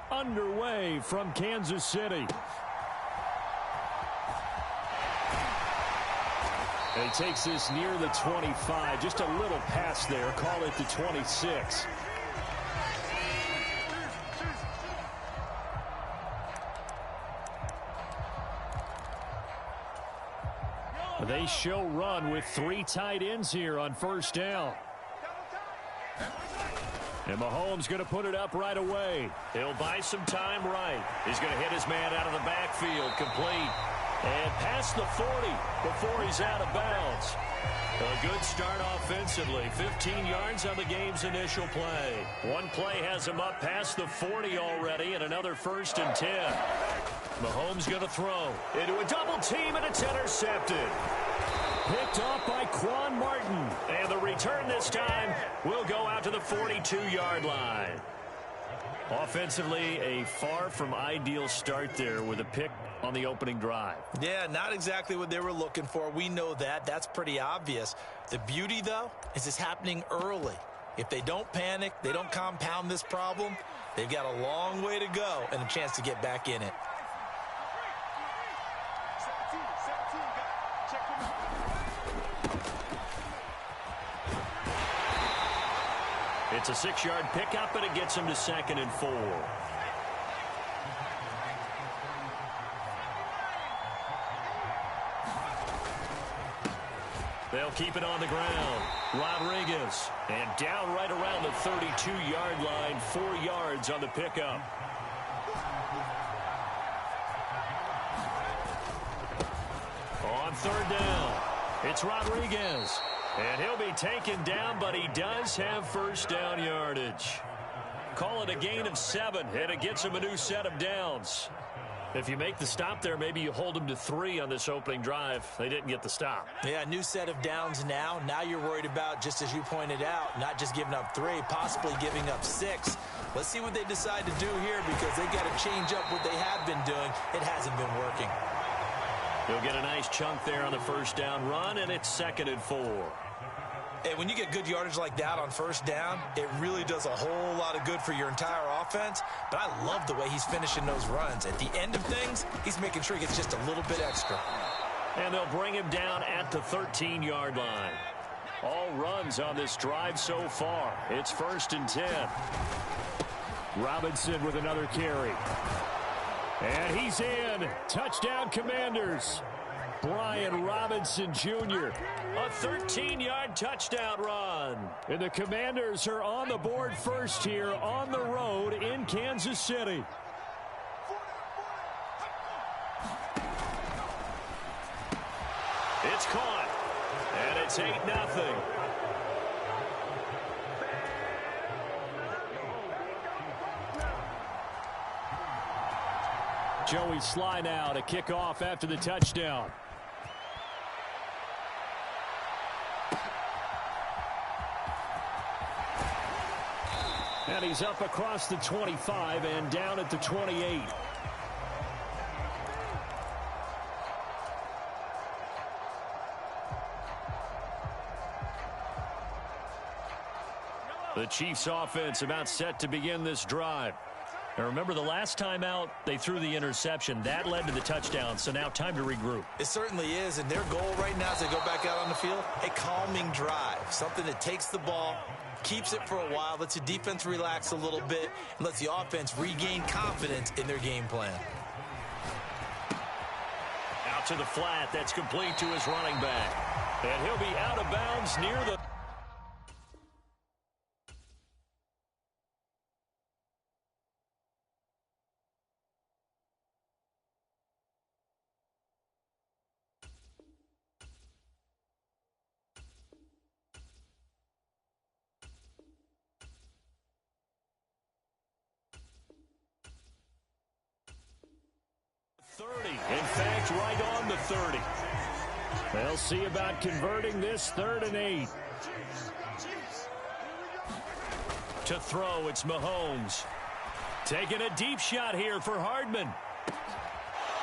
are underway from Kansas City. And he takes this near the 25. Just a little pass there. Call it the 26. They show run with 3 tight ends here on first down. And Mahomes going to put it up right away. He'll buy some time right. He's going to hit his man out of the backfield, complete. And past the 40 before he's out of bounds. A good start offensively. 15 yards on the game's initial play. One play has him up past the 40 already, and another 1st and 10. Mahomes going to throw into a double team, and it's intercepted. Picked off by Quan Martin. And the return this time will go out to the 42-yard line. Offensively, a far from ideal start there with a pick on the opening drive. Yeah, not exactly what they were looking for. We know that. That's pretty obvious. The beauty, though, is it's happening early. If they don't panic, they don't compound this problem, they've got a long way to go and a chance to get back in it. It's a 6-yard pickup, and it gets him to 2nd and 4. They'll keep it on the ground. Rodriguez. And down right around the 32-yard line. 4 yards on the pickup. On 3rd down, it's Rodriguez. And he'll be taken down, but he does have first down yardage. Call it a gain of 7, and it gets him a new set of downs. If you make the stop there, maybe you hold him to 3 on this opening drive. They didn't get the stop. Yeah, new set of downs now. Now you're worried about, just as you pointed out, not just giving up 3, possibly giving up 6. Let's see what they decide to do here, because they've got to change up what they have been doing. It hasn't been working. He'll get a nice chunk there on the first down run, and it's 2nd and 4. And when you get good yardage like that on first down, it really does a whole lot of good for your entire offense. But I love the way he's finishing those runs. At the end of things, he's making sure he gets just a little bit extra. And they'll bring him down at the 13-yard line. All runs on this drive so far. It's 1st and 10. Robinson with another carry. And he's in. Touchdown, Commanders. Brian Robinson Jr. A 13-yard touchdown run. And the Commanders are on the board first here on the road in Kansas City. It's caught. And it's 8-0. Joey Sly now to kick off after the touchdown. And he's up across the 25 and down at the 28. The Chiefs offense about set to begin this drive. And remember, the last time out, they threw the interception. That led to the touchdown, so now time to regroup. It certainly is, and their goal right now as they go back out on the field, a calming drive, something that takes the ball, keeps it for a while, lets the defense relax a little bit, and lets the offense regain confidence in their game plan. Out to the flat. That's complete to his running back. And he'll be out of bounds near the... In fact, right on the 30. They'll see about converting this 3rd and 8. To throw, it's Mahomes. Taking a deep shot here for Hardman.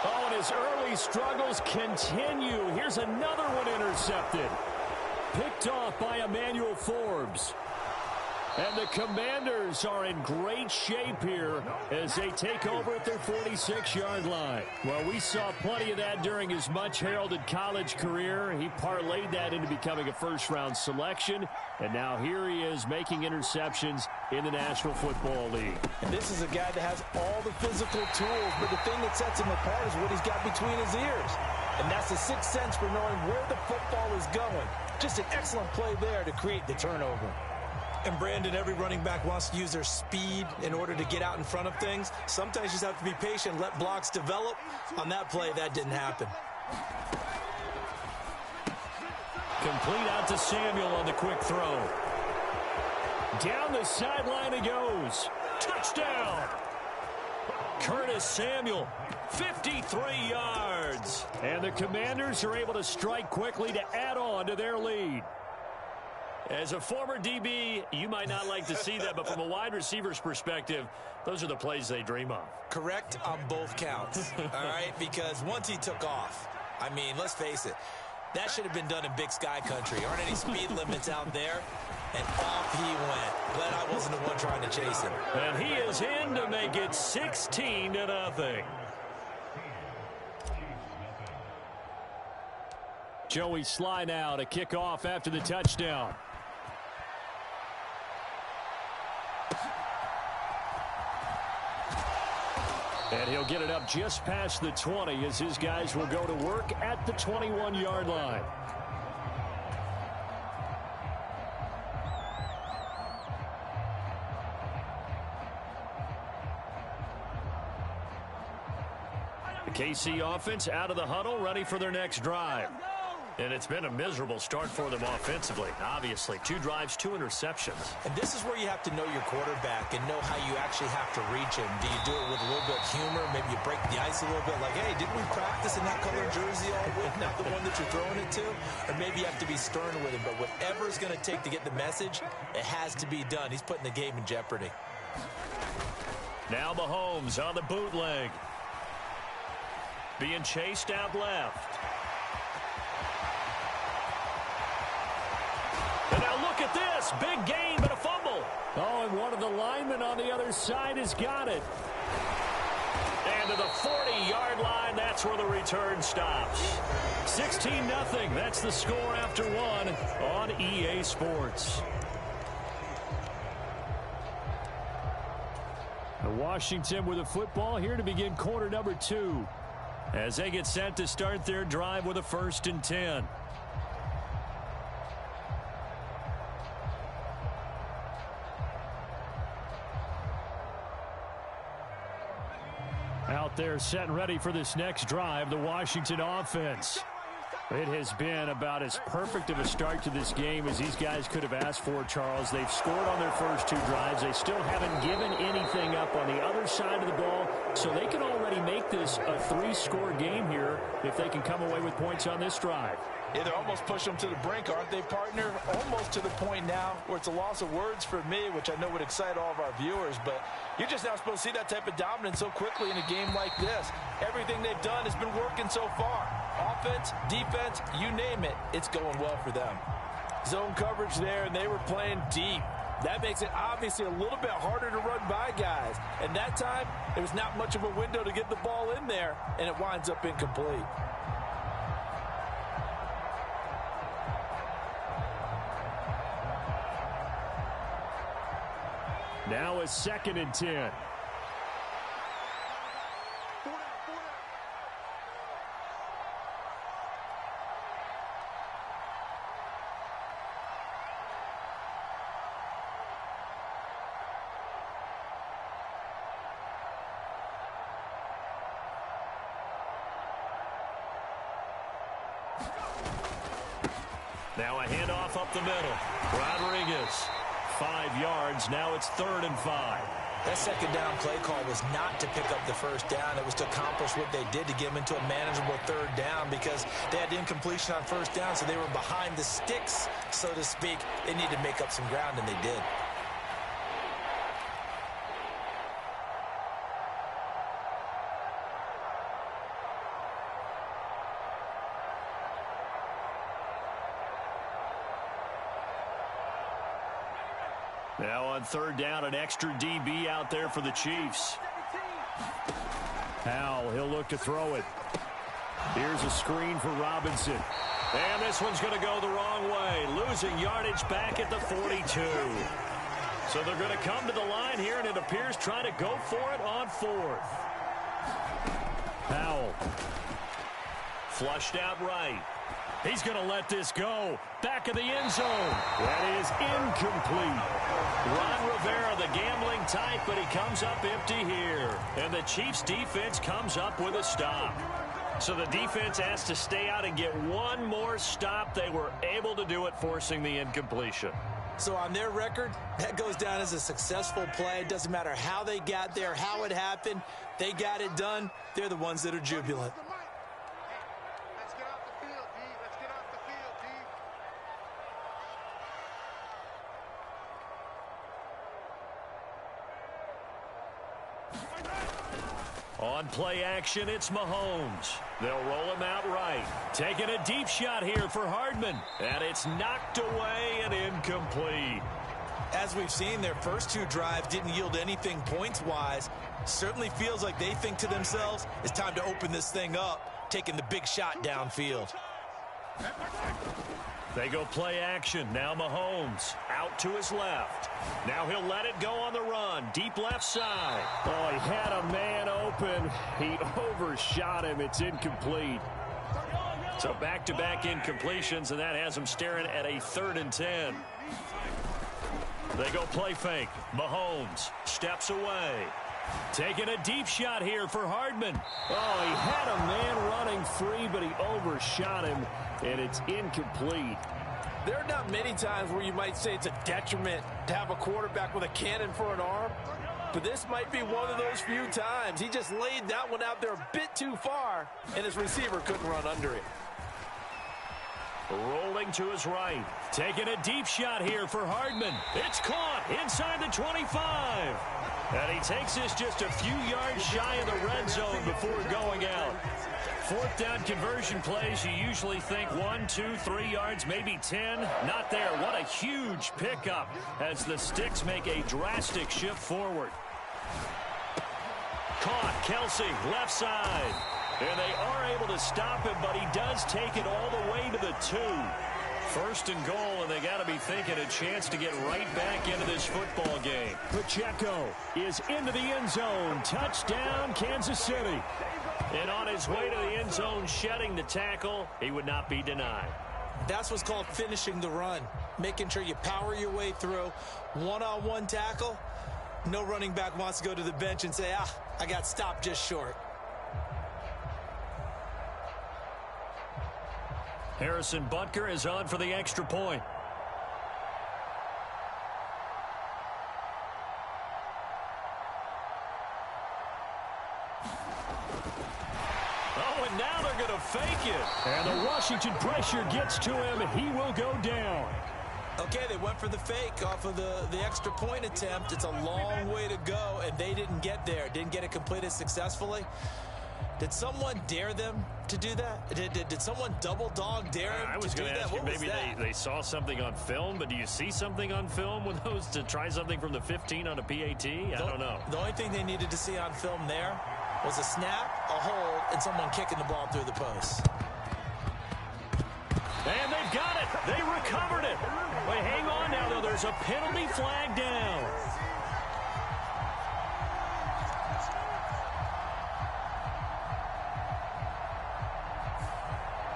Oh, and his early struggles continue. Here's another one intercepted. Picked off by Emmanuel Forbes. And the Commanders are in great shape here as they take over at their 46-yard line. Well, we saw plenty of that during his much-heralded college career. He parlayed that into becoming a first-round selection, and now here he is making interceptions in the National Football League. And this is a guy that has all the physical tools, but the thing that sets him apart is what he's got between his ears. And that's the sixth sense for knowing where the football is going. Just an excellent play there to create the turnover. And Brandon, every running back wants to use their speed in order to get out in front of things. Sometimes you just have to be patient, let blocks develop. On that play, that didn't happen. Complete out to Samuel on the quick throw. Down the sideline he goes. Touchdown! Curtis Samuel, 53 yards. And the Commanders are able to strike quickly to add on to their lead. As a former DB, you might not like to see that, but from a wide receiver's perspective, those are the plays they dream of. Correct on both counts, all right? Because once he took off, I mean, let's face it, that should have been done in Big Sky country. Aren't any speed limits out there? And off he went. Glad I wasn't the one trying to chase him. And he is in to make it 16-0. Joey Sly now to kick off after the touchdown. And he'll get it up just past the 20 as his guys will go to work at the 21-yard line. The KC offense out of the huddle, ready for their next drive. And it's been a miserable start for them offensively. Obviously, 2 drives, 2 interceptions. And this is where you have to know your quarterback and know how you actually have to reach him. Do you do it with a little bit of humor? Maybe you break the ice a little bit like, hey, didn't we practice in that color jersey all week? Not the one that you're throwing it to? Or maybe you have to be stern with him. But whatever it's going to take to get the message, it has to be done. He's putting the game in jeopardy. Now Mahomes on the bootleg. Being chased out left. And now look at this. Big gain, but a fumble. Oh, and one of the linemen on the other side has got it. And to the 40-yard line, that's where the return stops. 16-0. That's the score after 1 on EA Sports. Washington with the football here to begin quarter number 2. As they get set to start their drive with a 1st and 10. Out there set and ready for this next drive, the Washington offense. It has been about as perfect of a start to this game as these guys could have asked for, Charles. They've scored on their first 2 drives. They still haven't given anything up on the other side of the ball, so they can already make this a 3-score game here if they can come away with points on this drive. Yeah, they're almost pushing them to the brink, aren't they, partner? Almost to the point now where it's a loss of words for me, which I know would excite all of our viewers, but you're just not supposed to see that type of dominance so quickly in a game like this. Everything they've done has been working so far. Offense, defense, you name it, it's going well for them. Zone coverage there, and they were playing deep. That makes it obviously a little bit harder to run by guys. And that time, there was not much of a window to get the ball in there, and it winds up incomplete. Now a 2nd and 10. Now a handoff up the middle. Rodriguez, 5 yards. Now it's 3rd and 5. That second down play call was not to pick up the first down. It was to accomplish what they did to get them into a manageable 3rd down because they had incompletion on first down, so they were behind the sticks, so to speak. They needed to make up some ground, and they did. Now on third down, an extra DB out there for the Chiefs. Howell, he'll look to throw it. Here's a screen for Robinson. And this one's going to go the wrong way. Losing yardage back at the 42. So they're going to come to the line here, and it appears trying to go for it on fourth. Howell. Flushed out right. He's going to let this go. Back of the end zone. That is incomplete. Ron Rivera, the gambling type, but he comes up empty here. And the Chiefs defense comes up with a stop. So the defense has to stay out and get one more stop. They were able to do it, forcing the incompletion. So on their record, that goes down as a successful play. It doesn't matter how they got there, how it happened. They got it done. They're the ones that are jubilant. On play action, it's Mahomes. They'll roll him out right. Taking a deep shot here for Hardman. And it's knocked away and incomplete. As we've seen, their first two drives didn't yield anything points-wise. Certainly feels like they think to themselves, it's time to open this thing up, taking the big shot downfield. They go play action. Now Mahomes out to his left. Now he'll let it go on the run. Deep left side. Oh, he had a man open. He overshot him. It's incomplete. So back-to-back incompletions, and that has him staring at a 3rd and 10. They go play fake. Mahomes steps away. Taking a deep shot here for Hardman. Oh, he had a man running free, but he overshot him, and it's incomplete. There are not many times where you might say it's a detriment to have a quarterback with a cannon for an arm, but this might be one of those few times. He just laid that one out there a bit too far, and his receiver couldn't run under it. Rolling to his right. Taking a deep shot here for Hardman. It's caught inside the 25. And he takes this just a few yards shy of the red zone before going out. 4th down conversion plays, you usually think 1, 2, 3 yards, maybe 10. Not there. What a huge pickup as the Sticks make a drastic shift forward. Caught. Kelsey, left side. And they are able to stop him, but he does take it all the way to the 2. 1st and goal, and they got to be thinking a chance to get right back into this football game. Pacheco is into the end zone. Touchdown, Kansas City. And on his way to the end zone, shedding the tackle, he would not be denied. That's what's called finishing the run. Making sure you power your way through. One-on-one tackle. No running back wants to go to the bench and say, I got stopped just short. Harrison Butker is on for the extra point. Oh, and now they're going to fake it. And the Washington pressure gets to him, and he will go down. Okay, they went for the fake off of the extra point attempt. It's a long way to go, and they didn't get there. Didn't get it completed successfully. Did someone dare them to do that? Did someone double dog dare them to do that? I was going to ask you, maybe they saw something on film, but do you see something on film with those to try something from the 15 on a PAT? I don't know. The only thing they needed to see on film there was a snap, a hold, and someone kicking the ball through the post. And they've got it. They recovered it. Wait, hang on now, though. There's a penalty flag down.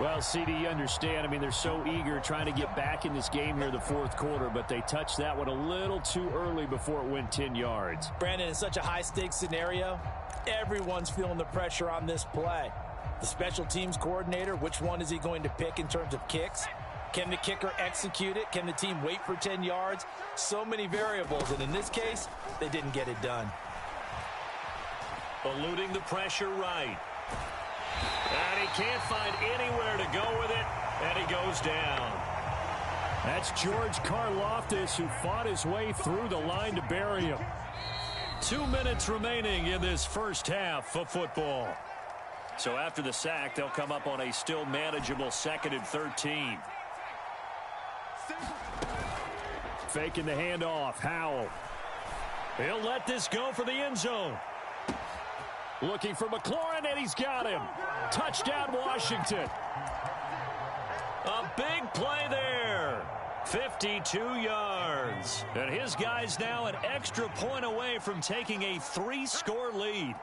Well, CD, you understand. I mean, they're so eager trying to get back in this game here in the 4th quarter, but they touched that one a little too early before it went 10 yards. Brandon, in such a high-stakes scenario, everyone's feeling the pressure on this play. The special teams coordinator, which one is he going to pick in terms of kicks? Can the kicker execute it? Can the team wait for 10 yards? So many variables, and in this case, they didn't get it done. Eluding the pressure right. And he can't find anywhere to go with it, and he goes down. That's George Karlaftis, who fought his way through the line to bury him. 2 minutes remaining in this first half of football. So after the sack, they'll come up on a still manageable 2nd and 13. Faking the handoff. Howell. He'll let this go for the end zone. Looking for McLaurin, and he's got him. Touchdown, Washington. A big play there. 52 yards. And his guy's now an extra point away from taking a 3-score lead.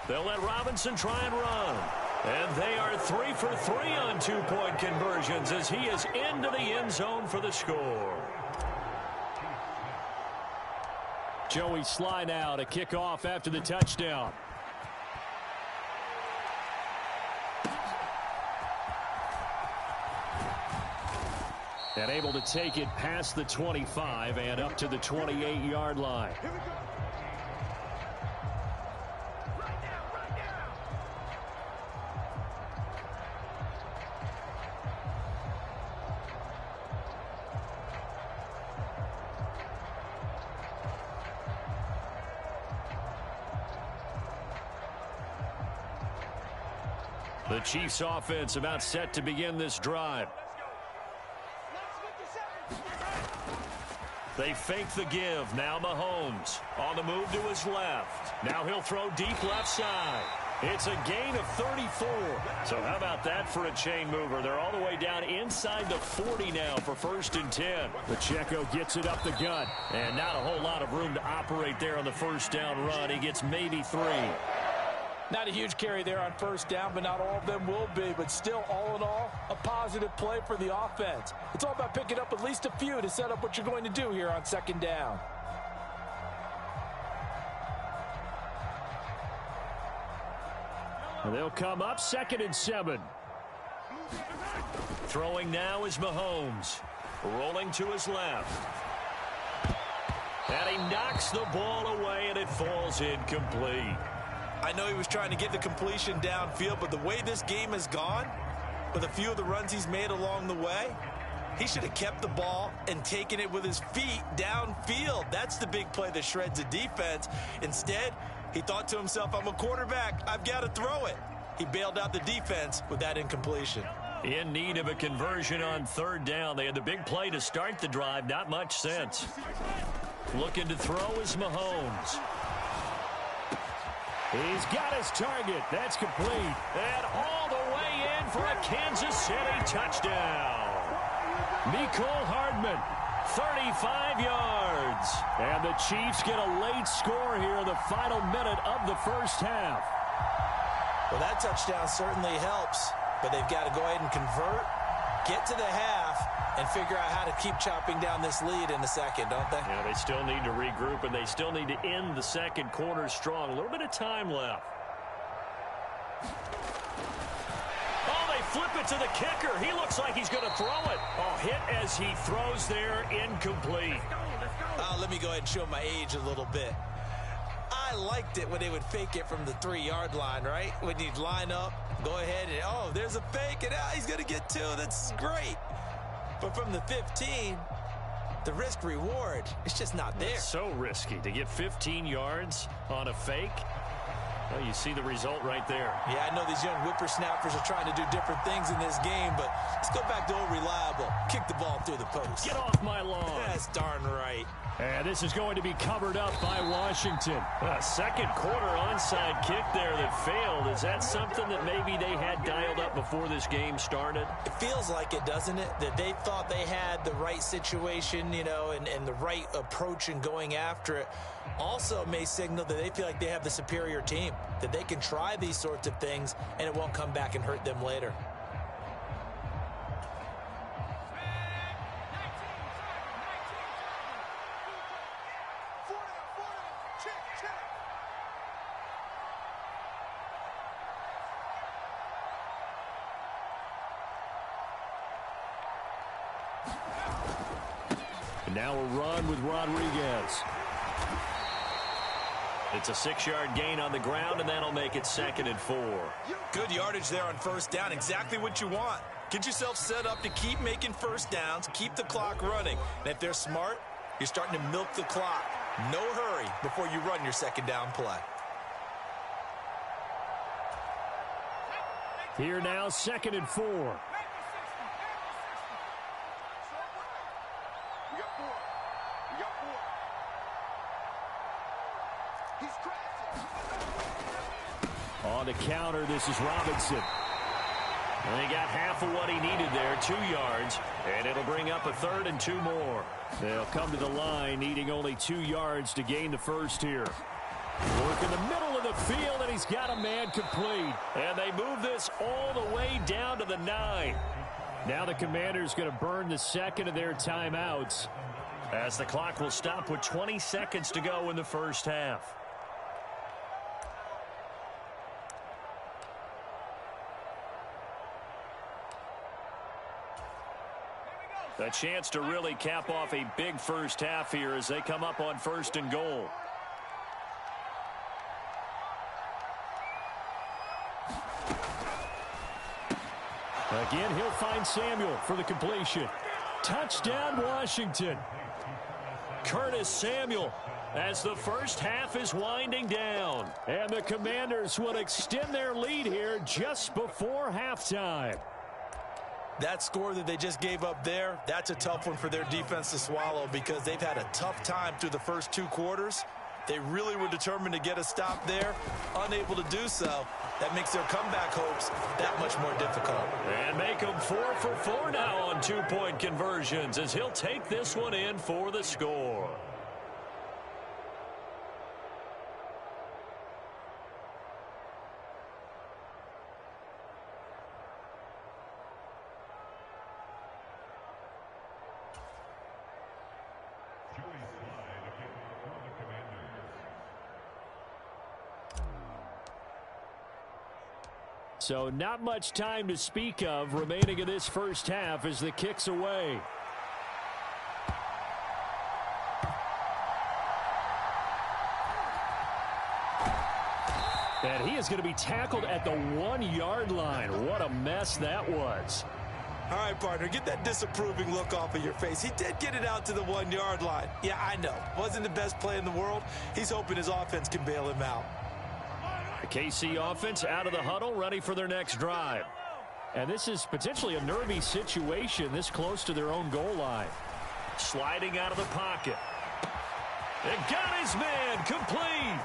They'll let Robinson try and run. And they are 3 for 3 on 2-point conversions as he is into the end zone for the score. Joey Sly now to kick off after the touchdown. And able to take it past the 25 and up to the 28-yard line. The Chiefs offense about set to begin this drive. They fake the give. Now Mahomes on the move to his left. Now he'll throw deep left side. It's a gain of 34. So how about that for a chain mover? They're all the way down inside the 40 now for 1st and 10. Pacheco gets it up the gut. And not a whole lot of room to operate there on the first down run. He gets maybe 3. Not a huge carry there on first down, but not all of them will be. But still, all in all, a positive play for the offense. It's all about picking up at least a few to set up what you're going to do here on 2nd down. And they'll come up 2nd and 7. Throwing now is Mahomes. Rolling to his left. And he knocks the ball away, and it falls incomplete. I know he was trying to get the completion downfield, but the way this game has gone, with a few of the runs he's made along the way, he should have kept the ball and taken it with his feet downfield. That's the big play that shreds the defense. Instead, he thought to himself, I'm a quarterback. I've got to throw it. He bailed out the defense with that incompletion. In need of a conversion on 3rd down. They had the big play to start the drive. Not much sense. Looking to throw is Mahomes. He's got his target. That's complete. And all the way in for a Kansas City touchdown. Mecole Hardman, 35 yards. And the Chiefs get a late score here in the final minute of the first half. Well, that touchdown certainly helps, but they've got to go ahead and convert, get to the half, and figure out how to keep chopping down this lead in the second, don't they? Yeah, they still need to regroup, and they still need to end the second quarter strong. A little bit of time left. Oh, they flip it to the kicker. He looks like he's going to throw it. Oh, hit as he throws there, incomplete. Let me go ahead and show my age a little bit. I liked it when they would fake it from the 3-yard line, right? When you'd line up, go ahead and, oh, there's a fake, and he's going to get 2. That's great. But from the 15, the risk-reward, it's just not there. It's so risky to get 15 yards on a fake. Well, you see the result right there. Yeah, I know these young whippersnappers are trying to do different things in this game, but let's go back to old reliable. Kick the ball through the post. Get off my lawn. That's darn right. And this is going to be covered up by Washington. A second quarter onside kick there that failed. Is that something that maybe they had dialed up before this game started? It feels like it, doesn't it? That they thought they had the right situation, you know, and the right approach in going after it. Also may signal that they feel like they have the superior team, that they can try these sorts of things and it won't come back and hurt them later. And now a run with Rodriguez. It's a 6-yard gain on the ground, and that'll make it 2nd and 4. Good yardage there on first down. Exactly what you want. Get yourself set up to keep making first downs, keep the clock running. And if they're smart, you're starting to milk the clock. No hurry before you run your second down play. Here now, 2nd and 4. On the counter, this is Robinson. And he got half of what he needed there, 2 yards, and it'll bring up a 3rd and 2 more. They'll come to the line needing only 2 yards to gain the first here. Work in the middle of the field, and he's got a man complete. And they move this all the way down to the 9. Now the Commanders going to burn the second of their timeouts, as the clock will stop with 20 seconds to go in the first half. A chance to really cap off a big first half here as they come up on 1st and goal. Again, he'll find Samuel for the completion. Touchdown, Washington. Curtis Samuel, as the first half is winding down. And the Commanders will extend their lead here just before halftime. That score that they just gave up there, that's a tough one for their defense to swallow because they've had a tough time through the first 2 quarters. They really were determined to get a stop there, unable to do so. That makes their comeback hopes that much more difficult. And make them 4 for 4 now on 2-point conversions as he'll take this one in for the score. So not much time to speak of remaining in this first half as the kick's away. And he is going to be tackled at the 1-yard line. What a mess that was. All right, partner, get that disapproving look off of your face. He did get it out to the 1-yard line. Yeah, I know. Wasn't the best play in the world. He's hoping his offense can bail him out. The KC offense out of the huddle, ready for their next drive. And this is potentially a nervy situation this close to their own goal line. Sliding out of the pocket. And got his man complete.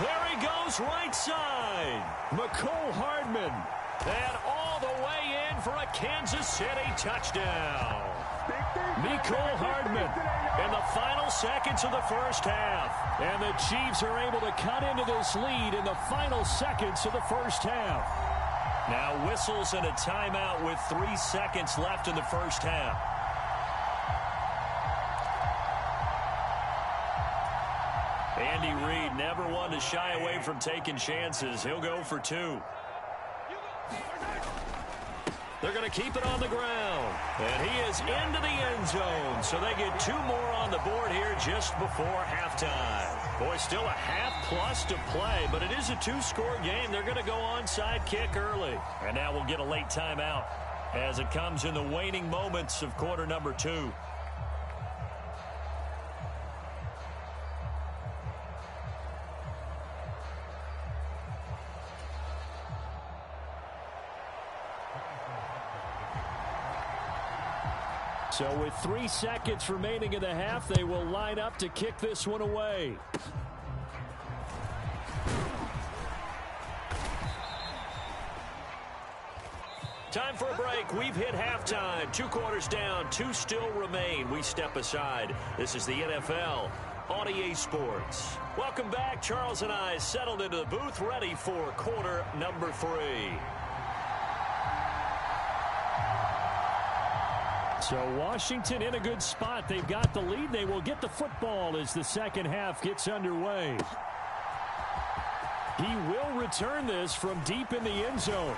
There he goes right side. Mecole Hardman. And all the way in for a Kansas City touchdown. Mecole Hardman in the final seconds of the first half. And the Chiefs are able to cut into this lead in the final seconds of the first half. Now whistles and a timeout with 3 seconds left in the first half. Andy Reid never one to shy away from taking chances. He'll go for 2. They're going to keep it on the ground. And he is into the end zone. So they get 2 more on the board here just before halftime. Boy, still a half-plus to play, but it is a 2-score game. They're going to go onside kick early. And now we'll get a late timeout as it comes in the waning moments of quarter number 2. So with 3 seconds remaining in the half, they will line up to kick this one away. Time for a break. We've hit halftime. 2 quarters down. 2 still remain. We step aside. This is the NFL on EA Sports. Welcome back. Charles and I settled into the booth, ready for quarter number 3. So Washington in a good spot. They've got the lead. They will get the football as the second half gets underway. He will return this from deep in the end zone.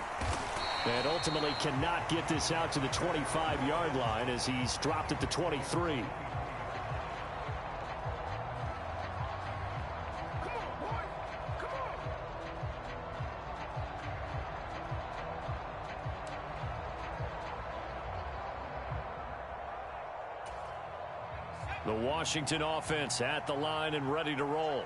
And ultimately cannot get this out to the 25-yard line as he's dropped at the 23. The Washington offense at the line and ready to roll.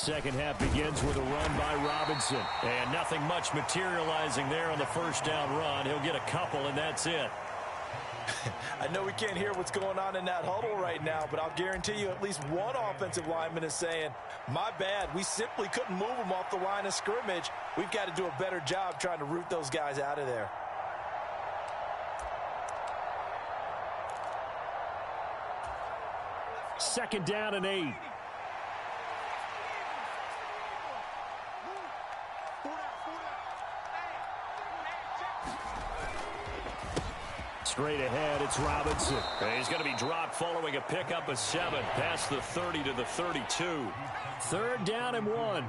second half begins with a run by Robinson. And nothing much materializing there on the first down run. He'll get a couple, and that's it. I know we can't hear what's going on in that huddle right now, but I'll guarantee you at least one offensive lineman is saying, my bad, we simply couldn't move them off the line of scrimmage. We've got to do a better job trying to root those guys out of there. Second down and 8. Straight ahead, it's Robinson. He's going to be dropped following a pickup of 7 past the 30 to the 32. Third down and 1.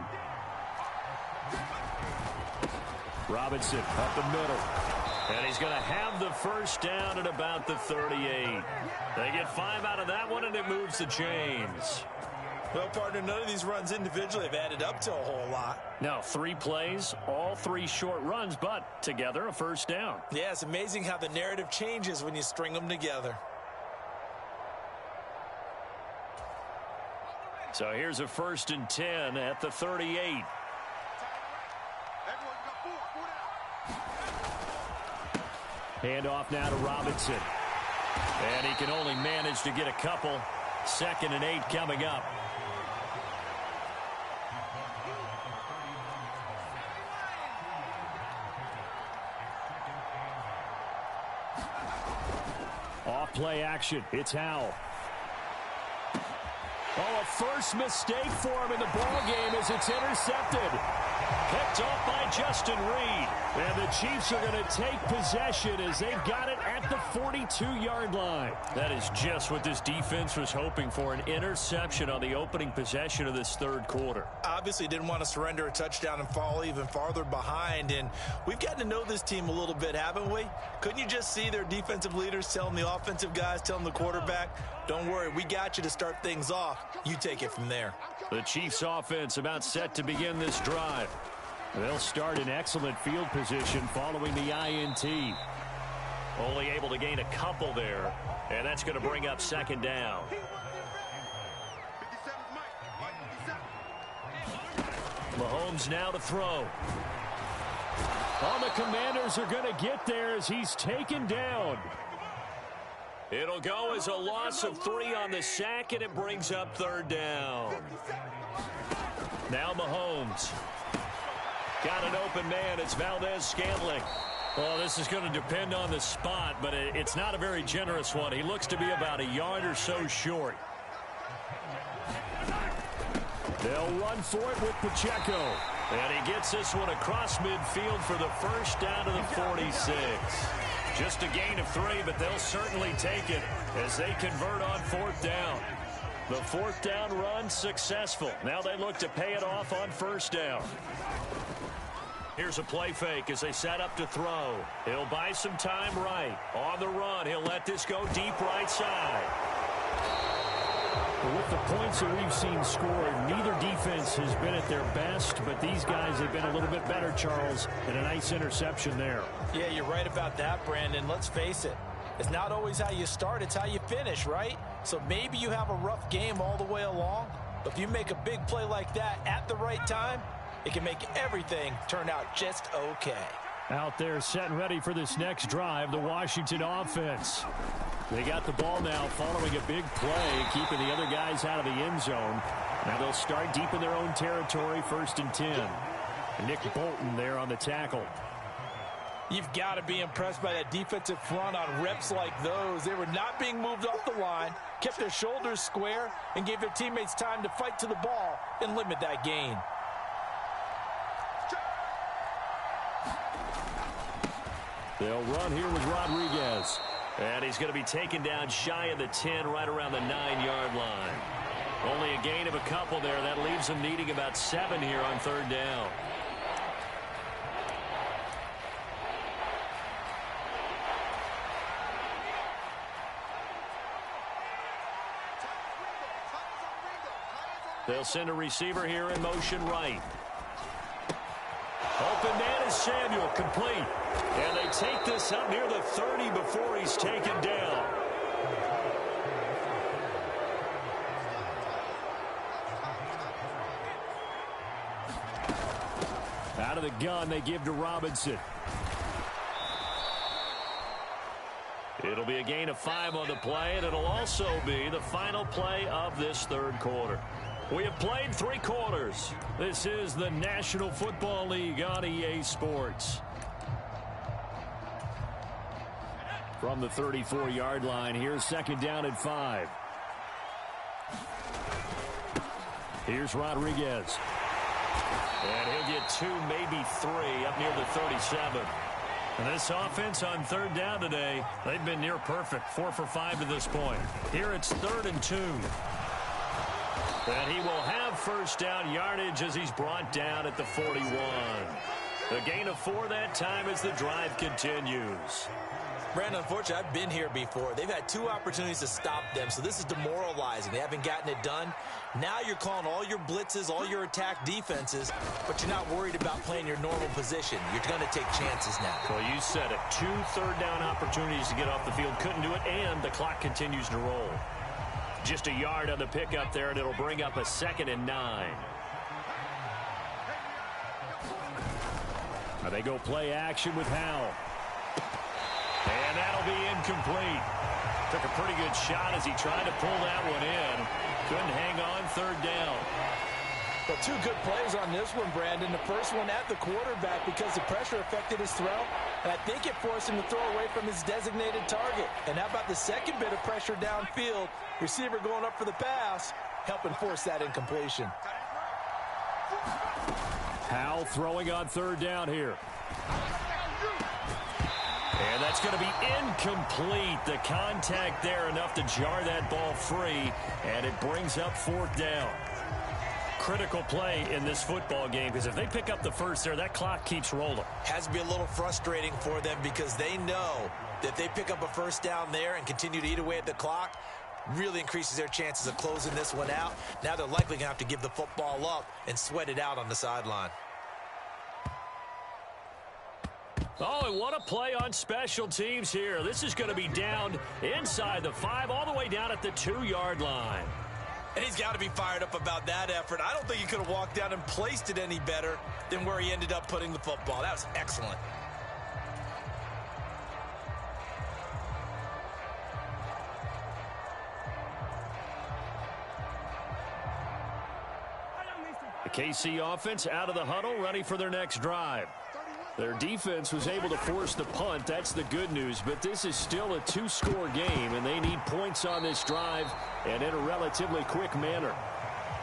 Robinson up the middle. And he's going to have the first down at about the 38. They get 5 out of that one, and it moves the chains. Well, partner, none of these runs individually have added up to a whole lot. Now, 3 plays, all 3 short runs, but together a first down. Yeah, it's amazing how the narrative changes when you string them together. So here's a first and 10 at the 38. Handoff now to Robinson. And he can only manage to get a couple. Second and 8 coming up. Off play action. It's Howell. Oh, a first mistake for him in the ball game as it's intercepted. Picked off by Justin Reed. And the Chiefs are going to take possession as they've got it at the 42-yard line. That is just what this defense was hoping for, an interception on the opening possession of this third quarter. Obviously didn't want to surrender a touchdown and fall even farther behind. And we've gotten to know this team a little bit, haven't we? Couldn't you just see their defensive leaders telling the offensive guys, telling the quarterback, don't worry, we got you to start things off. You take it from there. The Chiefs offense about set to begin this drive. They'll start in excellent field position following the INT. Only able to gain a couple there, and that's going to bring up second down. Mahomes now to throw. Oh, the Commanders are going to get there as he's taken down. It'll go as a loss of 3 on the sack, and it brings up third down. Now Mahomes. Got an open man. It's Valdez-Scantling. Well, this is going to depend on the spot, but it's not a very generous one. He looks to be about a yard or so short. They'll run for it with Pacheco. And he gets this one across midfield for the first down to the 46. Just a gain of 3, but they'll certainly take it as they convert on fourth down. The fourth down run successful. Now they look to pay it off on first down. Here's a play fake as they set up to throw. He'll buy some time right. On the run, he'll let this go deep right side. With the points that we've seen scored, neither defense has been at their best, but these guys have been a little bit better, Charles, and a nice interception there. Yeah, you're right about that, Brandon. Let's face it. It's not always how you start, it's how you finish, right? So maybe you have a rough game all the way along, but if you make a big play like that at the right time, it can make everything turn out just okay. Out there set and ready for this next drive, the Washington offense. They got the ball now following a big play, keeping the other guys out of the end zone. Now they'll start deep in their own territory, first and 10. Nick Bolton there on the tackle. You've got to be impressed by that defensive front on reps like those. They were not being moved off the line, kept their shoulders square, and gave their teammates time to fight to the ball and limit that gain. They'll run here with Rodriguez. And he's going to be taken down shy of the 10, right around the 9-yard line. Only a gain of a couple there. That leaves them needing about 7 here on third down. They'll send a receiver here in motion right. Open man is Samuel, complete. And they take this up near the 30 before he's taken down. Out of the gun, they give to Robinson. It'll be a gain of 5 on the play, and it'll also be the final play of this third quarter. We have played 3 quarters. This is the National Football League on EA Sports. From the 34-yard line, here's second down and 5. Here's Rodriguez. And he'll get 2, maybe 3, up near the 37. And this offense on third down today, they've been near perfect, 4 for 5 to this point. Here it's 3rd and 2. And he will have first down yardage as he's brought down at the 41. A gain of 4 that time as the drive continues. Brandon, unfortunately, I've been here before. They've had 2 opportunities to stop them, so this is demoralizing. They haven't gotten it done. Now you're calling all your blitzes, all your attack defenses, but you're not worried about playing your normal position. You're going to take chances now. Well, you said it. 2 third-down opportunities to get off the field. Couldn't do it, and the clock continues to roll. Just a yard on the pickup there, and it'll bring up a 2nd and 9. Now they go play action with Howell. And that'll be incomplete. Took a pretty good shot as he tried to pull that one in. Couldn't hang on, 3rd down. Well, 2 good plays on this one, Brandon. The first one at the quarterback because the pressure affected his throw, and I think it forced him to throw away from his designated target. And how about the second bit of pressure downfield? Receiver going up for the pass, helping force that incompletion. Howell throwing on 3rd down here. And that's going to be incomplete. The contact there enough to jar that ball free, and it brings up 4th down. Critical play in this football game because if they pick up the first there, that clock keeps rolling. Has to be a little frustrating for them because they know that they pick up a first down there and continue to eat away at the clock, really increases their chances of closing this one out. Now they're likely going to have to give the football up and sweat it out on the sideline. Oh, and what a play on special teams here. This is going to be down inside the 5, all the way down at the 2-yard line. And he's got to be fired up about that effort. I don't think he could have walked down and placed it any better than where he ended up putting the football. That was excellent. The KC offense out of the huddle, ready for their next drive. Their defense was able to force the punt. That's the good news. But this is still a 2-score game, and they need points on this drive and in a relatively quick manner.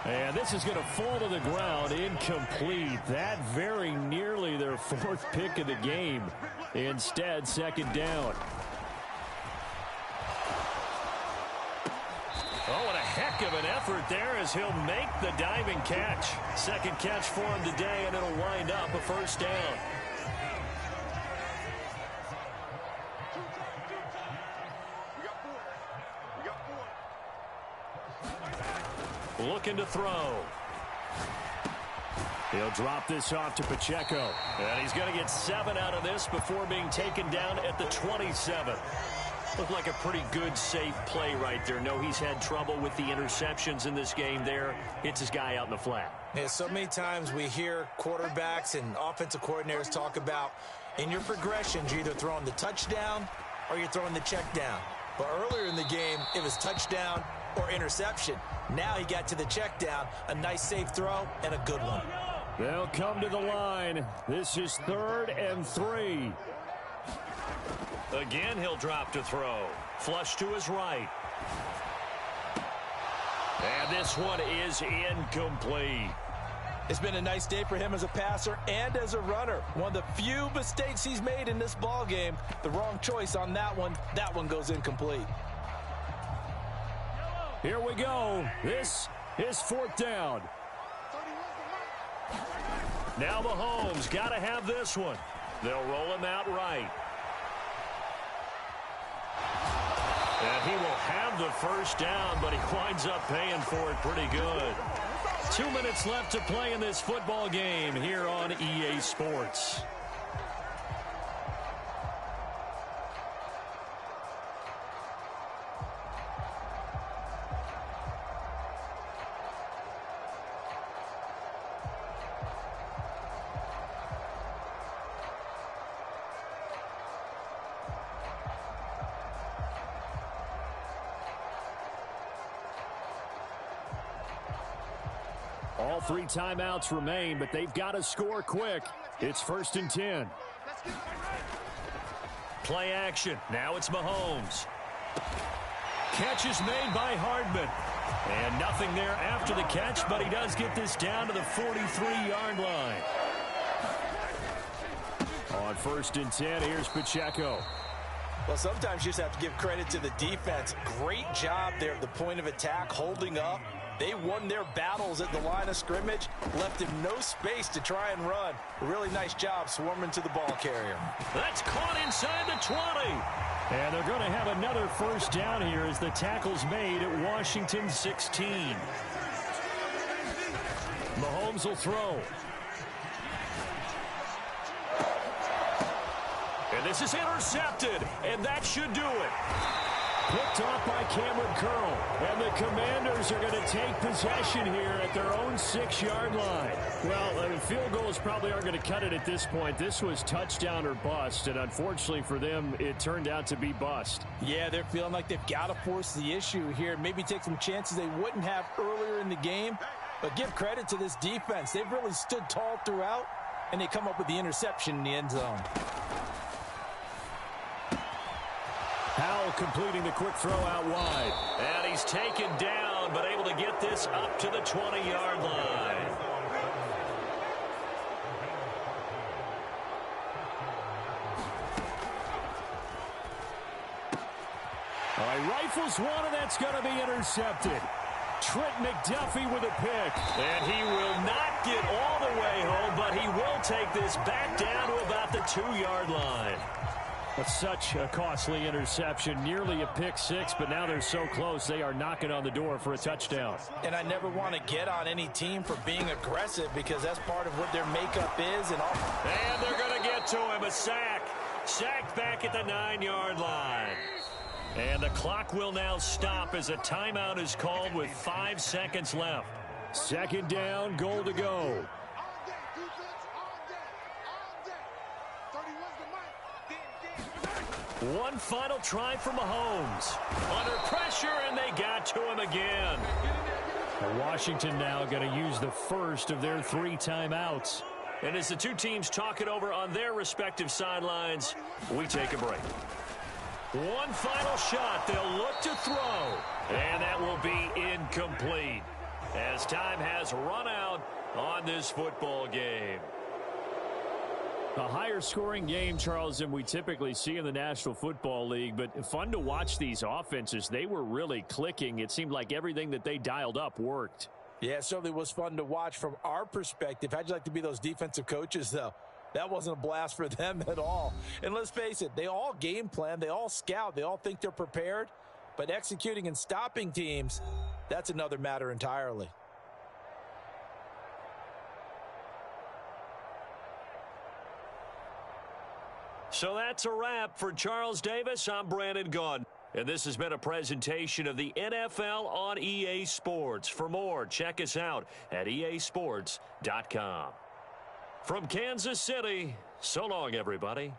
And this is going to fall to the ground incomplete. That very nearly their 4th pick of the game. Instead, 2nd down. Oh, what a heck of an effort there as he'll make the diving catch. 2nd catch for him today, and it'll wind up a 1st down. Looking to throw. He'll drop this off to Pacheco. And he's going to get 7 out of this before being taken down at the 27. Looked like a pretty good, safe play right there. No, he's had trouble with the interceptions in this game there. Hits his guy out in the flat. Yeah, so many times we hear quarterbacks and offensive coordinators talk about in your progressions, you're either throwing the touchdown or you're throwing the check down. But earlier in the game, it was touchdown or interception. Now he got to the check down, a nice safe throw, and a good one. They'll come to the line. This is 3rd and 3. Again, he'll drop to throw. Flush to his right. And this one is incomplete. It's been a nice day for him as a passer and as a runner. One of the few mistakes he's made in this ball game. The wrong choice on that one. That one goes incomplete. Here we go. This is 4th down. Now Mahomes got to have this one. They'll roll him out right. And he will have the 1st down, but he winds up paying for it pretty good. 2 minutes left to play in this football game here on EA Sports. All 3 timeouts remain, but they've got to score quick. It's 1st and 10. Play action. Now it's Mahomes. Catch is made by Hardman. And nothing there after the catch, but he does get this down to the 43-yard line. On 1st and 10, here's Pacheco. Well, sometimes you just have to give credit to the defense. Great job there at the point of attack, holding up. They won their battles at the line of scrimmage, left him no space to try and run. A really nice job swarming to the ball carrier. That's caught inside the 20. And they're going to have another 1st down here as the tackle's made at Washington 16. Mahomes will throw. And this is intercepted, and that should do it. Picked off by Cameron Curl, and the Commanders are going to take possession here at their own 6-yard line. Well, field goals probably aren't going to cut it at this point. This was touchdown or bust, and unfortunately for them, it turned out to be bust. Yeah, they're feeling like they've got to force the issue here, maybe take some chances they wouldn't have earlier in the game. But give credit to this defense. They've really stood tall throughout, and they come up with the interception in the end zone. Howell completing the quick throw out wide. And he's taken down, but able to get this up to the 20-yard line. All right, rifles one, and that's going to be intercepted. Trent McDuffie with a pick. And he will not get all the way home, but he will take this back down to about the 2-yard line. That's such a costly interception, nearly a pick six, but now they're so close they are knocking on the door for a touchdown. And I never want to get on any team for being aggressive because that's part of what their makeup is. And they're going to get to him, a sack. Sacked back at the 9-yard line. And the clock will now stop as a timeout is called with 5 seconds left. 2nd down, goal to go. One final try for Mahomes. Under pressure, and they got to him again. Washington now going to use the first of their 3 timeouts. And as the 2 teams talk it over on their respective sidelines, we take a break. One final shot. They'll look to throw. And that will be incomplete as time has run out on this football game. A higher scoring game, Charles, than we typically see in the National Football League, but fun to watch these offenses. They were really clicking. It seemed like everything that they dialed up worked. Yeah, it certainly was fun to watch from our perspective. How'd you like to be those defensive coaches, though? That wasn't a blast for them at all. And let's face it, they all game plan, they all scout, they all think they're prepared, but executing and stopping teams, that's another matter entirely. So that's a wrap for Charles Davis. I'm Brandon Gaudin. And this has been a presentation of the NFL on EA Sports. For more, check us out at easports.com. From Kansas City, so long, everybody.